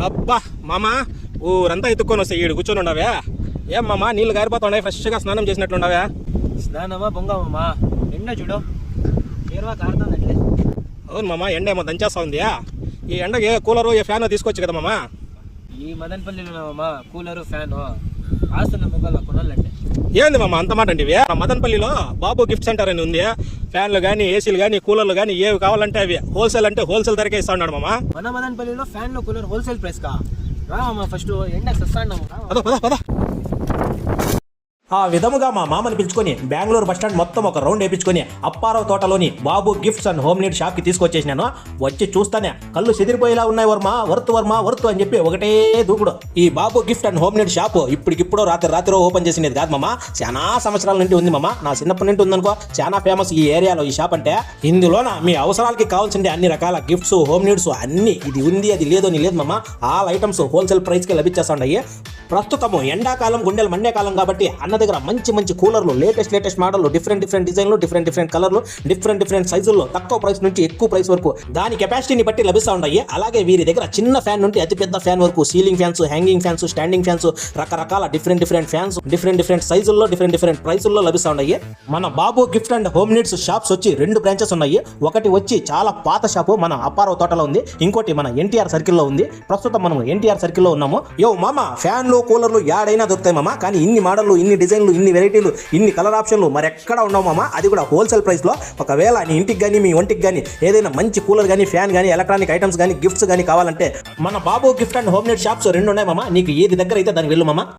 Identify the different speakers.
Speaker 1: అబ్బా మామ ఊరంతా ఎత్తుక్కొని వస్తాయి ఈడు కూర్చొని ఉండవే. ఏం మామ నీళ్ళు గారిపోతున్నాయి, ఫ్రెష్గా స్నానం చేసినట్లుండవే.
Speaker 2: స్నానమా బొంగమ్మా, ఎండ చూడు ఏర్వా కారుతుందంటే.
Speaker 1: అవును మామ, ఎండ ఏమో దంచేస్తా ఉంది. ఈ ఎండకి ఏ కూలరు ఏ ఫ్యాన్ తీసుకోవచ్చు కదా మామ.
Speaker 2: ఈ మదనపల్లిలో ఉన్నామమ్మా కూలరు ఫ్యాను ఆస్తున్న మొక్కల కొనాలంటే.
Speaker 1: ఏంది మామ అంత మాట అంటే? మదనపల్లిలో బాబు గిఫ్ట్ సెంటర్ అని ఉంది. ఫ్యాన్లు కానీ ఏసీలు కానీ కూలర్లు కానీ ఏవి కావాలంటే అవి హోల్సేల్ అంటే హోల్సేల్ ధరకే ఇస్తా ఉన్నాడు మామ.
Speaker 2: మన మదనపల్లిలో ఫ్యాన్లు కూలర్ హోల్సేల్ ప్రైస్ కా రామమ్మా, ఫస్ట్ ఎండకి వస్తాడు.
Speaker 1: పద పద పద. ఆ విధముగా మా మామని పిలుచుకొని బెంగళూరు బస్టాండ్ మొత్తం ఒక రౌండ్ వేయించుకొని అప్పారావు తోటలోని బాబు గిఫ్ట్స్ అండ్ హోమ్ నీడ్ షాప్కి తీసుకొచ్చేసినాను. వచ్చి చూస్తానే కళ్ళు చెదిరిపోయేలా ఉన్నాయి. వర్త్ అని చెప్పి ఒకటే దూకుడు. ఈ Babu gift and home need shop ఇప్పటికిప్పుడు రాత్రి ఓపెన్ చేసినది కాదు మామ, చాలా సంవత్సరాల నుండి ఉంది మామ. నా చిన్నప్పటి నుండి ఉందనుకో, చాలా ఫేమస్ ఈ ఏరియాలో ఈ షాప్ అంటే. ఇందులోన మీ అవసరాలకి కావాల్సింది అన్ని రకాల గిఫ్ట్స్ హోమ్ నీడ్స్ అన్ని, ఇది ఉంది అది లేదు అని లేదు మామ. ఆల్ ఐటమ్స్ హోల్సేల్ ప్రైస్కి లభించేస్తున్నాయి. ప్రస్తుతము ఎండాకాలం గుండెలు మండే కాలం కాబట్టి అన్న దగ్గర మంచి కూలర్లు లేటెస్ట్ మోడల్ డిఫరెంట్ డిజైన్లు డిఫరెంట్ కలర్లు డిఫరెంట్ సైజుల్లో తక్కువ ప్రైస్ నుంచి ఎక్కువ ప్రైస్ వరకు దాని కెపాసిటీని బట్టి లభిస్తూ ఉన్నాయి. అలాగే వీరి దగ్గర చిన్న ఫ్యాన్ నుండి అతి పెద్ద ఫ్యాన్ వరకు, ceiling fans, hanging fans, standing fans, రకరకాల డిఫరెంట్ ఫ్యాన్స్ డిఫరెంట్ సైజుల్లో డిఫరెంట్ ప్రైసుల్లో లభిస్తూ ఉన్నాయి. మన Babu gift and home needs shops వచ్చి 2 బ్రాంచెస్ ఉన్నాయి. ఒకటి వచ్చి చాలా పాత షాపు మన అప్పారావు తోటలో ఉంది, ఇంకోటి మన ఎన్టీఆర్ సర్కిల్లో ఉంది. ప్రస్తుతం మనం ఎన్టీఆర్ సర్కిల్లో ఉన్నాము. మామ ఫ్యాన్లు కూలర్లు యాడైనా దొరుకుతాయి మామ, కానీ ఇన్ని మోడల్లు, ఇన్ని డిజైన్లు, ఇన్ని వెరైటీలు, ఇన్ని కలర్ ఆప్షన్లు మరి ఎక్కడ ఉండవు మామ. అది కూడా హోల్సేల్ ప్రైస్ లో. ఒకవేళ నీ ఇంటికి కానీ మీ ఒంటికి కానీ ఏదైనా మంచి కూలర్ కానీ ఫ్యాన్ కానీ ఎలక్ట్రానిక్ ఐటమ్స్ కానీ గిఫ్ట్స్ కానీ కావాలంటే మన Babu gift and home need shops 2 ఉన్నాయి మామ. నీకు ఏది దగ్గర అయితే దానికి వెళ్ళు మామ.